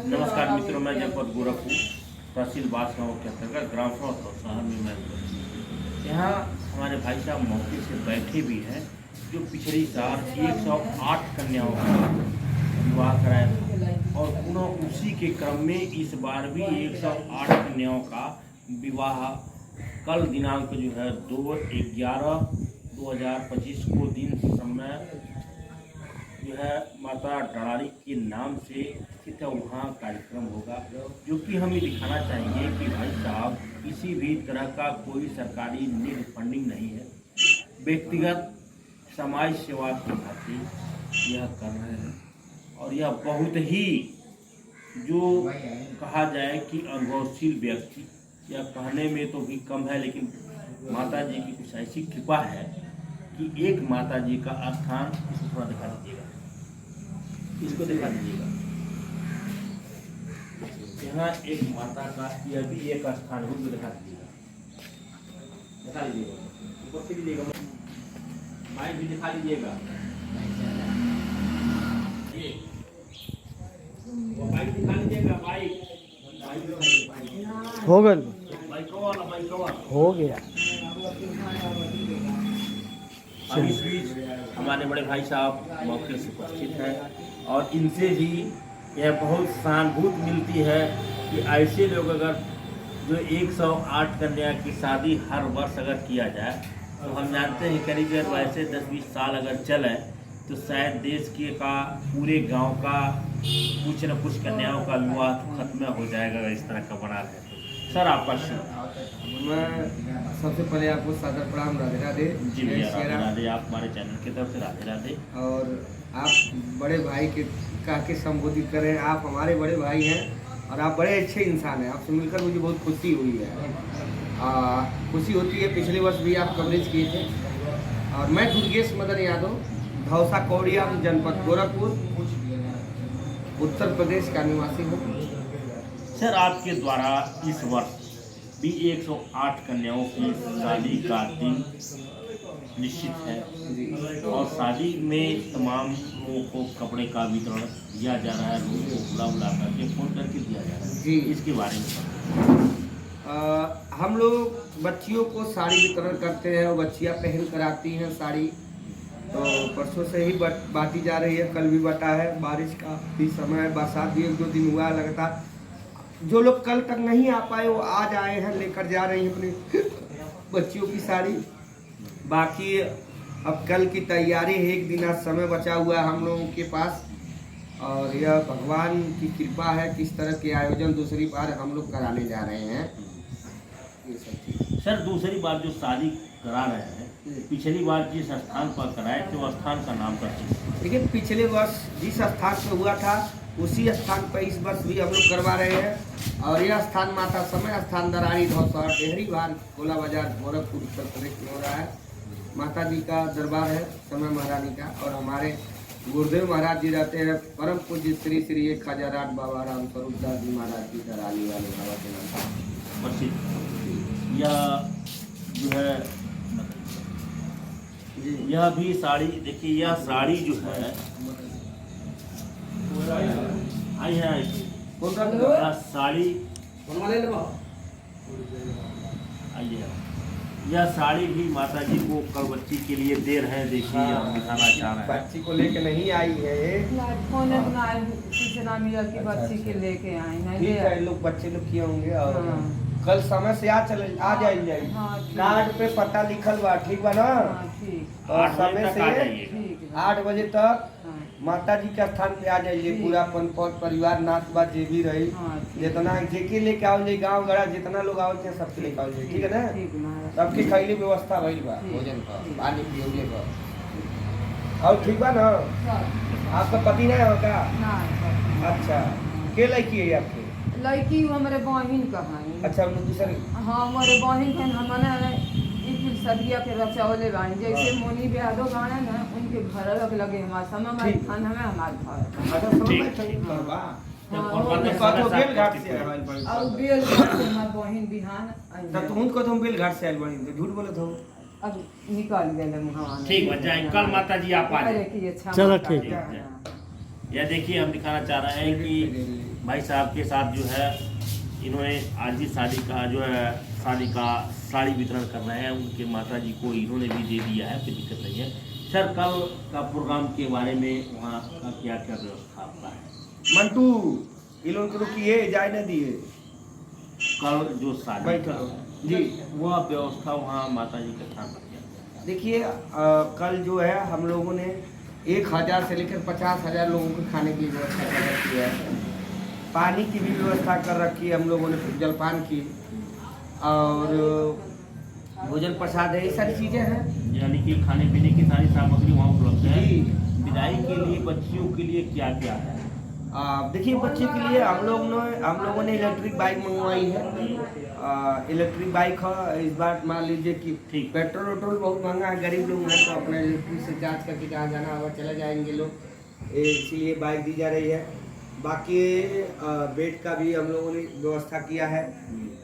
नमस्कार मित्रों, मैं जनपद गोरखपुर तहसील बादशाह के अंतर्गत ग्राम सभा शहर में मैं यहाँ हमारे भाई साहब मौके से बैठे भी हैं जो पिछली साल 108 कन्याओं का विवाह कराया और पुनः उसी के क्रम में इस बार भी 108 कन्याओं का विवाह कल दिनांक जो है 2/11/2025 को दिन समय जो है माता डरारी के नाम से स्थित वहाँ कार्यक्रम होगा, जो कि हम ये दिखाना चाहेंगे कि भाई साहब किसी भी तरह का कोई सरकारी नीड फंडिंग नहीं है, व्यक्तिगत समाज सेवा की भांति यह कर रहे हैं और यह बहुत ही जो कहा जाए कि अनुभवशील व्यक्ति, यह कहने में तो भी कम है, लेकिन माता जी की कुछ ऐसी कृपा है कि एक माता जी का स्थान, इसको थोड़ा दिखा दीजिएगा, इसको दिखा दीजिएगा, यहाँ एक माता का यह भी एक स्थान है, उसको दिखा दीजिएगा, दिखा लीजिएगा, ऊपर से लीजिएगा, माइक भी दिखा लीजिएगा, माइक दिखा लीजिएगा, माइक हो गया, हो गया। इस बीच हमारे बड़े भाई साहब मौके से उपस्थित हैं और इनसे भी यह बहुत सहानुभूति मिलती है कि ऐसे लोग अगर जो 108 कन्या की शादी हर वर्ष अगर किया जाए तो हम जानते हैं करीब वैसे 10-20 साल अगर चले तो शायद देश के का पूरे गांव का कुछ न कुछ कन्याओं का विवाह खत्म हो जाएगा अगर इस तरह का बना रहे। सर आपका मैं सबसे पहले आपको सादर प्रणाम, राधे राधे। जी राधे राधे। आप हमारे चैनल की तरफ से राधे राधे। और आप बड़े भाई के कह के संबोधित करें, आप हमारे बड़े भाई हैं और आप बड़े अच्छे इंसान हैं। आपसे मिलकर मुझे बहुत खुशी हुई है, खुशी होती है। पिछले वर्ष भी आप कवरेज किए थे और मैं दुर्गेश मदन यादव, धौसा कौड़िया, जनपद गोरखपुर, उत्तर प्रदेश का निवासी हूँ। सर आपके द्वारा इस वर्ष भी 108 कन्याओं की शादी का दिन निश्चित है और शादी में तमाम लोगों को कपड़े का वितरण दिया जा रहा है, लोगों को बुला करके फोन करके दिया जा रहा है जी, इसके बारे में हम लोग बच्चियों को साड़ी वितरण करते हैं और बच्चियां पहन कर आती हैं साड़ी। तो परसों से ही बांटी जा रही है, कल भी बटा है। बारिश का भी समय है, बरसात भी 1-2 दिन हुआ लगातार। जो लोग कल तक नहीं आ पाए वो आज आए हैं, लेकर जा रही हैं अपनी बच्चियों की साड़ी। बाकी अब कल की तैयारी है, 1 दिन आज समय बचा हुआ है हम लोगों के पास और यह भगवान की कृपा है कि इस तरह के आयोजन दूसरी बार हम लोग कराने जा रहे हैं। ये सब चीज़ सर दूसरी बार जो शादी करा रहे हैं, पिछली बार जिस स्थान पर कराए थे वो स्थान का नाम करते हैं, लेकिन पिछले वर्ष जिस स्थान पर हुआ था उसी स्थान पर इस वर्ष भी हम लोग करवा रहे हैं। और यह स्थान माता समय स्थान दरारी धौसा डेहरी भार गोला बाजार गोरखपुर उत्तर प्रदेश में हो रहा है। माता जी का दरबार है, समय महारानी का, और हमारे गुरुदेव महाराज जी रहते हैं परम पूज्य श्री श्री 1008 बाबा राम स्वरूप दास जी महाराज जी दराली वाले बाबा के नाम प्रसिद्ध। यह जो है यह भी साड़ी, देखिए यह साड़ी जो है आई है, साड़ी आइए, यह साड़ी भी माता जी को कल बच्ची के लिए दे रहे हैं। देखिए हम दिखाना चाह रहे हैं, बच्ची को लेके नहीं आई है बच्ची के लेके आए हैं। लोग बच्चे लोग किए होंगे और कल समय से आ जाइए। कार्ड पे पता लिखल बा, ठीक बा ना? और समय से 8 बजे तक माता जी के स्थान पे आ जाइए। पूरा परिवार नाथ बात जे भी रही, जितना जेके लेके आओ जाए, गाँव गड़ा जितना लोग आओ थे सबके लेके आओ जाए, ठीक है ना? सबके खैली व्यवस्था भइल बा, भोजन का, पानी पियोगे का, और ठीक बा ना? आपका पति नहीं होगा? अच्छा, के लड़की है आपके? लड़की हमारे बहन का है। अच्छा, हम दूसरे? हाँ, हमारे बहन है। हमने सदिया के रचौले बानी, जैसे मोनी बिहादो गाना है उनके घर लगे हमारे समय हमारे खान हमें हमारे घर। अच्छा, समय ठीक करवा। और बेल घाट से आइल बड़ी। और बेल घाट से हमार बहन बिहान तब तुम को तुम बेल घाट से आइल बड़ी, झूठ बोले तो अब निकल गए मुहावा। ठीक है, जाए कल माता जी आप आ जाए। चलो ठीक है। यह देखिए हम दिखाना चाह रहे हैं कि भाई साहब के साथ जो है इन्होंने आज भी शादी का जो है साड़ी वितरण कर रहे हैं। उनके माता जी को इन्होंने भी दे दिया है, कोई दिक्कत नहीं है। सर, कल का प्रोग्राम के बारे में वहाँ का क्या क्या व्यवस्था आपका है? मंटू इन लोगों को रुकिए, जाए न दिए। कल जो शादी जी, वह व्यवस्था वहाँ माता जी के स्थान पर किया। देखिए कल जो है हम लोगों ने 1000 से लेकर 50,000 लोगों को खाने की व्यवस्था कर रखी है। पानी की भी व्यवस्था कर रखी है हम लोगों ने, जलपान की और भोजन प्रसाद है, ये सारी चीज़ें हैं। यानी कि खाने पीने की सारी सामग्री वहाँ उपलब्ध है। जी। विदाई के लिए बच्चियों के लिए क्या क्या है? देखिए बच्चे के लिए हम लोगों ने इलेक्ट्रिक बाइक मंगवाई है। इलेक्ट्रिक बाइक है। इस बार मान लीजिए कि ठीक। पेट्रोल वेट्रोल बहुत महंगा है, गरीब लोग हैं तो अपने इलेक्ट्रिक से चार्ज करके जहाँ जाना होगा चले जाएंगे लोग, इसीलिए बाइक दी जा रही है। बाकी बेड का भी हम लोगों ने व्यवस्था किया है,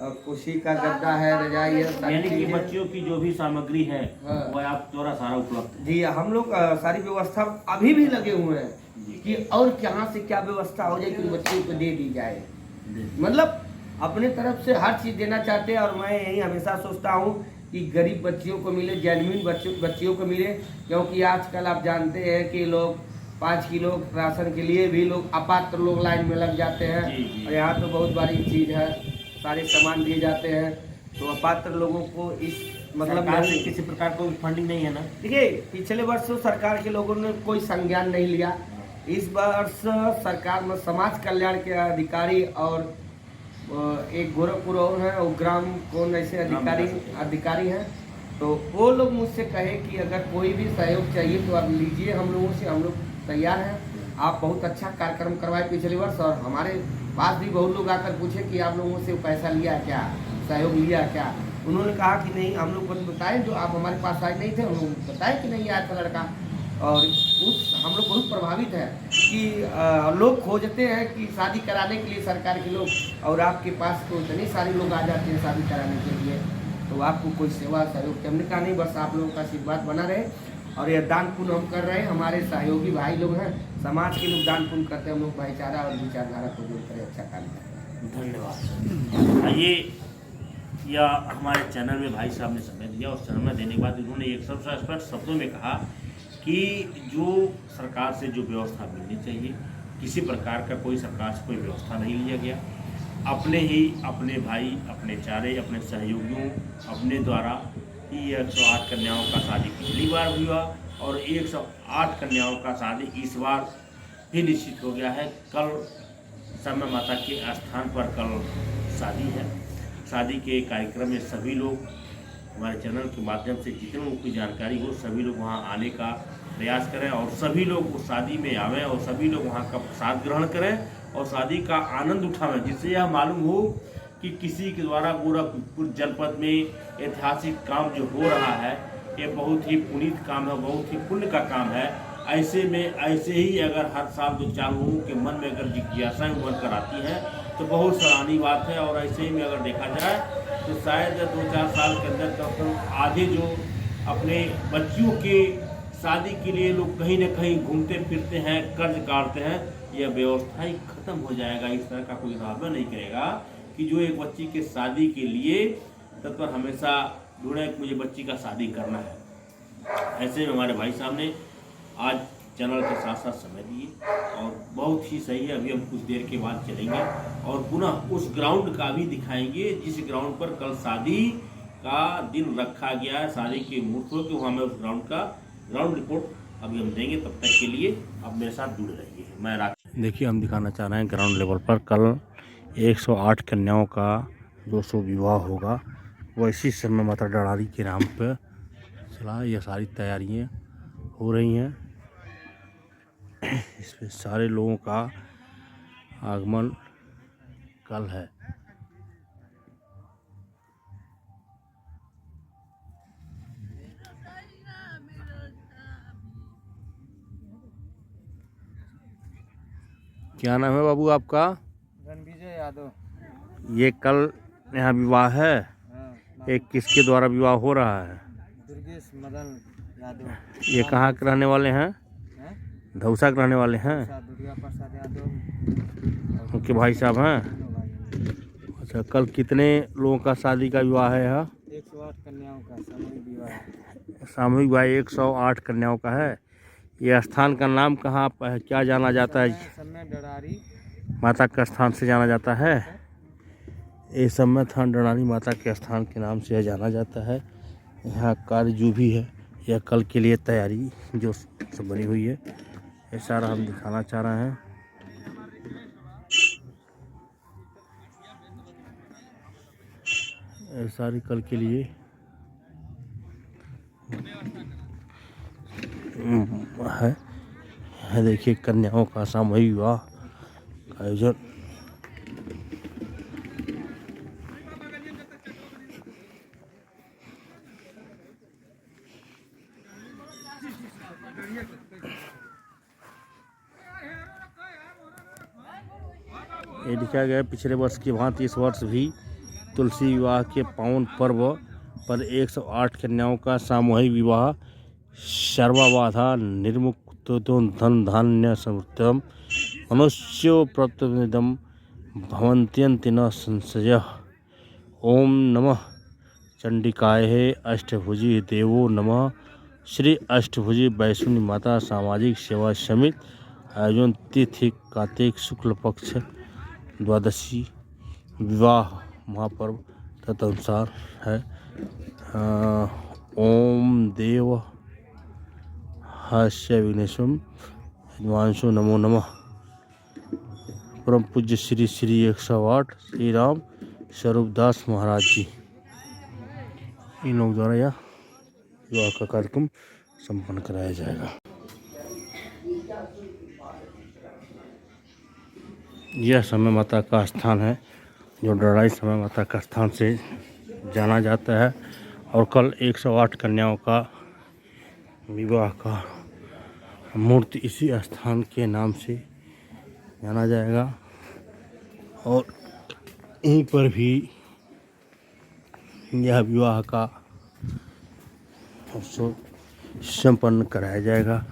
कुर्सी का गद्दा है, रजाई है, सारी यानी कि चीजें। बच्चियों की जो भी सामग्री है हाँ। वह आप द्वारा सारा उपलब्ध है। जी, हम लोग सारी व्यवस्था अभी भी लगे हुए हैं कि और कहाँ से क्या व्यवस्था हो जाए कि बच्चों को दे दी जाए। मतलब अपने तरफ से हर चीज़ देना चाहते हैं और मैं यही हमेशा सोचता हूँ कि गरीब बच्चियों को मिले, जेन्युइन बच्चियों को मिले, क्योंकि आजकल आप जानते हैं कि लोग 5 किलो राशन के लिए भी लोग अपात्र लोग लाइन में लग जाते हैं। और यहाँ तो बहुत बड़ी चीज़ है, सारे सामान दिए जाते हैं, तो अपात्र लोगों को इस मतलब से किसी प्रकार कोई फंडिंग नहीं है ना? देखिए पिछले वर्ष सरकार के लोगों ने कोई संज्ञान नहीं लिया। इस वर्ष सरकार में समाज कल्याण के अधिकारी और एक गोरखपुर और है और ग्राम कौन ऐसे अधिकारी हैं, तो वो लोग मुझसे कहे कि अगर कोई भी सहयोग चाहिए तो आप लीजिए हम लोगों से, हम लोग तैयार हैं। आप बहुत अच्छा कार्यक्रम करवाए पिछले वर्ष और हमारे पास भी बहुत लोग आकर पूछे कि आप लोगों से पैसा लिया क्या, सहयोग लिया क्या। उन्होंने कहा कि नहीं, हम लोग को बताएं, जो आप हमारे पास आए नहीं थे हम लोग बताएं कि नहीं आया था लड़का। और हम लोग बहुत प्रभावित है कि लोग खोजते हैं कि शादी कराने के लिए सरकार के लोग, और आपके पास तो इतने सारे लोग आ जाते हैं शादी कराने के लिए, तो आपको कोई सेवा सहयोग हमने कहा नहीं, बस आप लोगों का आशीर्वाद बना रहे। और यह दान पुण्य हम कर रहे हैं, हमारे सहयोगी भाई लोग हैं, समाज के लोग दान पुण्य करते हैं, हम लोग भाईचारा और विचारधारा को जोड़कर अच्छा काम करते हैं। धन्यवाद। आइए, या हमारे चैनल में भाई साहब ने समय दिया और समय देने के बाद उन्होंने एक सबसे स्पष्ट शब्दों में कहा कि जो सरकार से जो व्यवस्था मिलनी चाहिए, किसी प्रकार का कोई सरकार से कोई व्यवस्था नहीं लिया गया। अपने ही अपने भाई, अपने चारे, अपने सहयोगियों, अपने द्वारा ही 108 कन्याओं का शादी पिछली बार हुआ और 108 कन्याओं का शादी इस बार भी निश्चित हो गया है। कल समय माता के स्थान पर कल शादी है। शादी के कार्यक्रम में सभी लोग हमारे चैनल के माध्यम से जितने लोगों की जानकारी हो, सभी लोग वहां आने का प्रयास करें और सभी लोग उस शादी में आवें और सभी लोग वहां का प्रसाद ग्रहण करें और शादी का आनंद उठावें, जिससे यह मालूम हो कि किसी के द्वारा गोरखपुर जनपद में ऐतिहासिक काम जो हो रहा है ये बहुत ही पुनीत काम है, बहुत ही पुण्य का काम है। ऐसे में ऐसे ही अगर हर साल 2-4 लोगों के मन में अगर जिज्ञासाएं उभर कर आती हैं तो बहुत सराहनीय बात है। और ऐसे ही में अगर देखा जाए तो शायद 2-4 साल के अंदर तक आधे जो अपने बच्चियों के शादी के लिए लोग कहीं न कहीं घूमते फिरते हैं, कर्ज काटते हैं, यह व्यवस्था ही खत्म हो जाएगा। इस तरह का कोई दावा नहीं करेगा कि जो एक बच्ची के शादी के लिए तत्पर हमेशा ढूंढे कि मुझे बच्ची का शादी करना है। ऐसे में हमारे भाई साहब ने आज चैनल के साथ साथ समय दिए और बहुत ही सही है। अभी हम कुछ देर के बाद चलेंगे और पुनः उस ग्राउंड का भी दिखाएंगे जिस ग्राउंड पर कल शादी का दिन रखा गया है, शादी के मुहूर्तों के वहाँ में उस ग्राउंड का ग्राउंड रिपोर्ट अभी हम देंगे। तब तक के लिए आप मेरे साथ जुड़े रहिए। मैं देखिए, हम दिखाना चाह रहे हैं ग्राउंड लेवल पर कल 108 कन्याओं का 200 विवाह होगा। वैसी समय माता डरारी के नाम पर चला, ये सारी तैयारियां हो रही हैं। इस पे सारे लोगों का आगमन कल है। क्या नाम है बाबू आपका? रणविजय यादव। ये कल यहाँ विवाह है, एक किसके द्वारा विवाह हो रहा है? दुर्गेश मदन यादव। ये कहाँ के रहने वाले हैं? धौसा के रहने वाले हैं। दुर्गा प्रसाद यादव उनके भाई साहब हैं। तीनों भाई हैं। अच्छा, कल कितने लोगों का शादी का विवाह है यहाँ? 108 कन्याओं का सामूहिक विवाह है। सामूहिक विवाह 108 कन्याओं का है। ये स्थान का नाम कहाँ पर क्या जाना जाता है? समय डरारी माता का स्थान से जाना जाता है। ये समय थान डरानी माता के स्थान के नाम से जाना जाता है। यहाँ कार्य जो भी है यह कल के लिए तैयारी जो सब बनी हुई है, ये सारा हम दिखाना चाह रहे हैं। ये सारी कल के लिए है। देखिए कन्याओं का सामूहिक विवाह का आयोजन। ये लिखा गया है पिछले वर्ष की भांति इस वर्ष भी तुलसी विवाह के पावन पर्व पर 108 कन्याओं का सामूहिक विवाह सर्वबाधा निर्मुक्त धन धान्य समृद्धम मनुष्यो प्रतिनिधम भवन्त्यन्ति न संशय। ओम नमः चंडिकाय अष्टभुजी देवो नमः। श्री अष्टभुजी वैष्णवी माता सामाजिक सेवा समिति आयोजन तिथि कार्तिक शुक्ल पक्ष द्वादशी विवाह महापर्व तदनुसार है। ओम देव हास्य विघ्नेशम हिमांशु नमो नमः। परम पूज्य श्री श्री 108 श्री राम स्वरूपदास महाराज जी, इन लोग द्वारा यह विवाह का कार्यक्रम संपन्न कराया जाएगा। यह समय माता का स्थान है जो डराई समय माता का स्थान से जाना जाता है। और कल 108 कन्याओं का विवाह का मूर्ति इसी स्थान के नाम से जाना जाएगा और यहीं पर भी यह विवाह का उत्सव संपन्न कराया जाएगा।